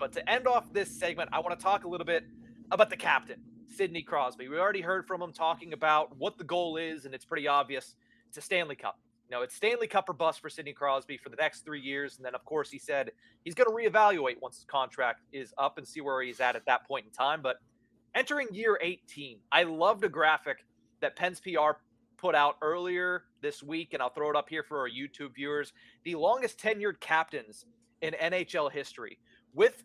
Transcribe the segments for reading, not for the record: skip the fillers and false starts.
But to end off this segment, I want to talk a little bit about the captain, Sidney Crosby. We already heard from him talking about what the goal is, and it's pretty obvious. It's a Stanley Cup. It's Stanley Cup or bust for Sidney Crosby for the next 3 years. And then, of course, he said he's going to reevaluate once his contract is up and see where he's at that point in time. But entering year 18, I loved a graphic that Penn's PR put out earlier this week, and I'll throw it up here for our YouTube viewers. The longest tenured captains in NHL history. With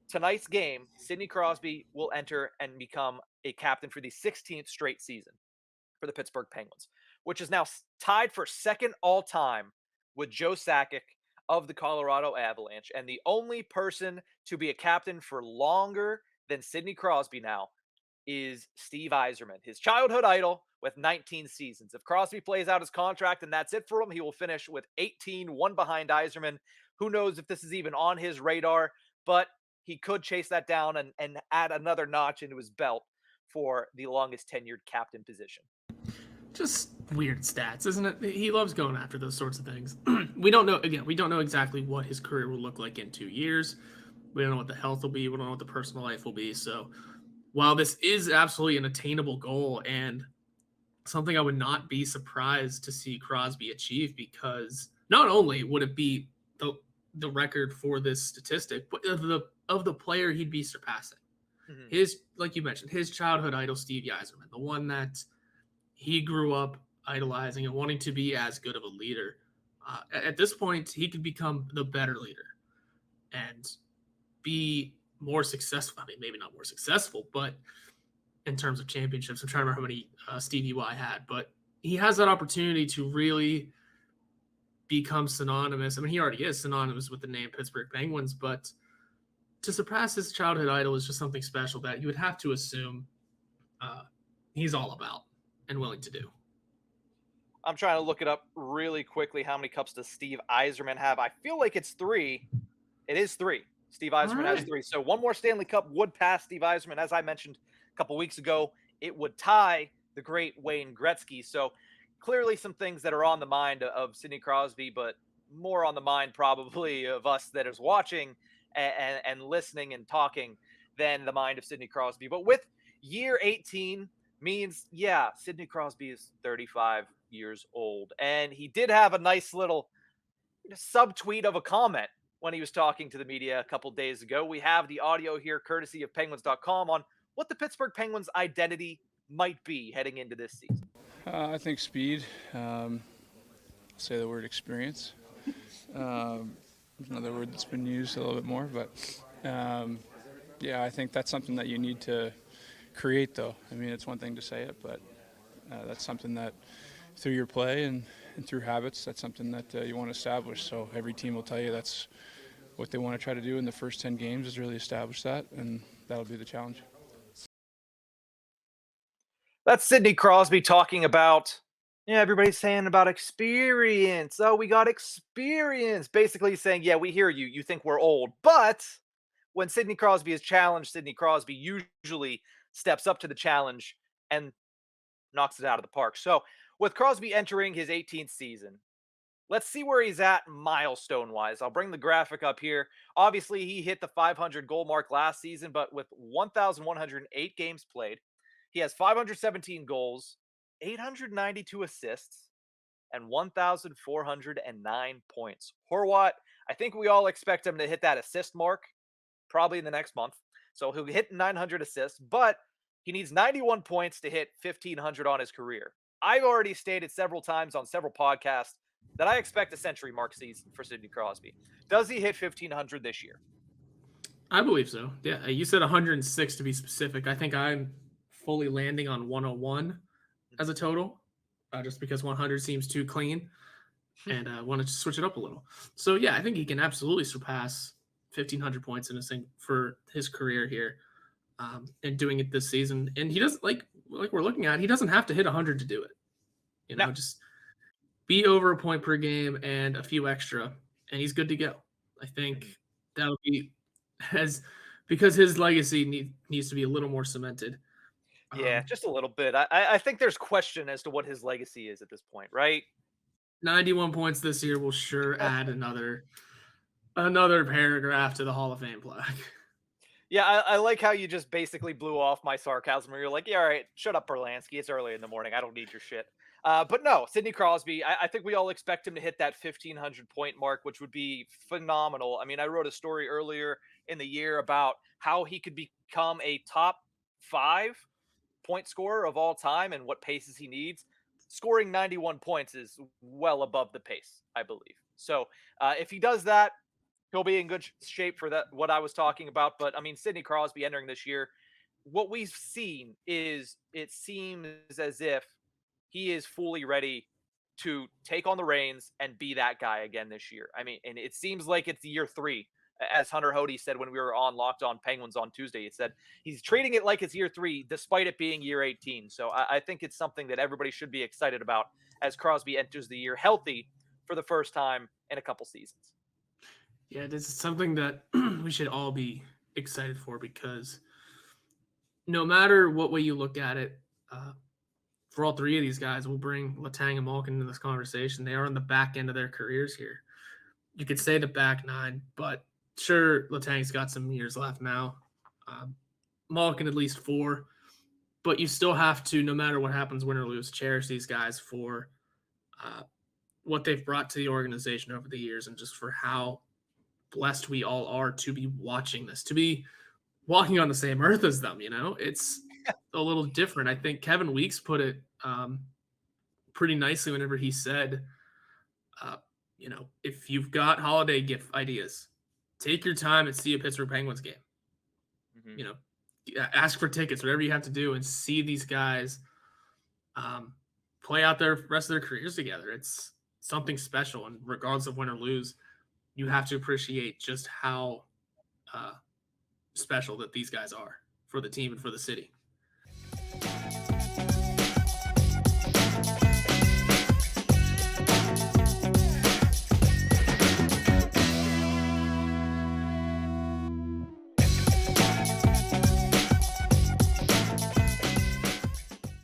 tonight's game, Sidney Crosby will enter and become a captain for the 16th straight season for the Pittsburgh Penguins, which is now tied for second all-time with Joe Sakic of the Colorado Avalanche. And the only person to be a captain for longer than Sidney Crosby now is Steve Yzerman, his childhood idol, with 19 seasons. If Crosby plays out his contract and that's it for him, he will finish with 18, one behind Yzerman. Who knows if this is even on his radar, but he could chase that down and add another notch into his belt for the longest tenured captain position. Just weird stats, isn't it? He loves going after those sorts of things. We don't know exactly what his career will look like in 2 years. We don't know what the health will be. We don't know what the personal life will be. So while this is absolutely an attainable goal and something I would not be surprised to see Crosby achieve, because not only would it be the record for this statistic, but of the player he'd be surpassing. Mm-hmm. His, like you mentioned, his childhood idol, Steve Yzerman, the one that he grew up idolizing and wanting to be as good of a leader. At this point, he could become the better leader and be more successful. I mean, maybe not more successful, but in terms of championships, I'm trying to remember how many Stevie Y had, but he has that opportunity to really become synonymous. I mean, he already is synonymous with the name Pittsburgh Penguins, but to surpass his childhood idol is just something special that you would have to assume he's all about and willing to do. I'm trying to look it up really quickly. How many cups does Steve Yzerman have? I feel like it's 3. It is 3. Steve Yzerman has 3. So one more Stanley Cup would pass Steve Yzerman. As I mentioned a couple weeks ago, it would tie the great Wayne Gretzky. So clearly some things that are on the mind of Sidney Crosby, but more on the mind probably of us that is watching and listening and talking than the mind of Sidney Crosby. But with year 18 means, yeah, Sidney Crosby is 35 years old. And he did have a nice little subtweet of a comment when he was talking to the media a couple days ago. We have the audio here, courtesy of Penguins.com, on what the Pittsburgh Penguins' identity might be heading into this season. I think speed. Say the word experience. Another word that's been used a little bit more, but yeah, I think that's something that you need to create, though. I mean, it's one thing to say it, but that's something that through your play and through habits, that's something that you want to establish. So every team will tell you that's what they want to try to do in the first 10 games is really establish that, and that'll be the challenge. That's Sidney Crosby talking about, everybody's saying about experience. Oh, we got experience. Basically saying, yeah, we hear you. You think we're old. But when Sidney Crosby is challenged, Sidney Crosby usually steps up to the challenge and knocks it out of the park. So with Crosby entering his 18th season, let's see where he's at milestone-wise. I'll bring the graphic up here. Obviously, he hit the 500 goal mark last season, but with 1,108 games played, he has 517 goals, 892 assists, and 1,409 points. Horwat, I think we all expect him to hit that assist mark probably in the next month. So he'll hit 900 assists, but he needs 91 points to hit 1,500 on his career. I've already stated several times on several podcasts that I expect a century mark season for Sidney Crosby. Does he hit 1,500 this year? I believe so. Yeah, you said 106 to be specific. I think I'm fully landing on 101 as a total, just because 100 seems too clean, and I wanted to switch it up a little. So yeah, I think he can absolutely surpass 1,500 points in a for his career here, and doing it this season. And he doesn't like we're looking at. He doesn't have to hit 100 to do it. No. Just be over a point per game and a few extra, and he's good to go. I think that would be because his legacy needs to be a little more cemented. Yeah, just a little bit. I think there's question as to what his legacy is at this point, right? 91 points this year will sure add another Another paragraph to the Hall of Fame plaque. Yeah, I like how you just basically blew off my sarcasm where you're like, yeah, all right, shut up, Berlansky. It's early in the morning. I don't need your shit. But no, Sidney Crosby, I think we all expect him to hit that 1,500 point mark, which would be phenomenal. I mean, I wrote a story earlier in the year about how he could become a top 5 point scorer of all time and what paces he needs. Scoring 91 points is well above the pace, I believe. So if he does that, he'll be in good shape for that. What I was talking about, but I mean, Sidney Crosby entering this year, what we've seen is it seems as if he is fully ready to take on the reins and be that guy again this year. I mean, and it seems like it's year 3. As Hunter Hody said when we were on Locked On Penguins on Tuesday, he said he's treating it like it's year 3, despite it being year 18. So I think it's something that everybody should be excited about as Crosby enters the year healthy for the first time in a couple seasons. Yeah, this is something that we should all be excited for because no matter what way you look at it, for all three of these guys, we'll bring Letang and Malkin into this conversation. They are on the back end of their careers here. You could say the back 9, but sure, Letang's got some years left now. Malkin at least 4. But you still have to, no matter what happens, win or lose, cherish these guys for what they've brought to the organization over the years and just for how blessed we all are to be watching this, to be walking on the same earth as them. It's a little different. I think Kevin Weeks put it pretty nicely whenever he said, if you've got holiday gift ideas, take your time and see a Pittsburgh Penguins game. Mm-hmm. Ask for tickets, whatever you have to do, and see these guys play out their rest of their careers together. It's something special, and regardless of win or lose, you have to appreciate just how special that these guys are for the team and for the city.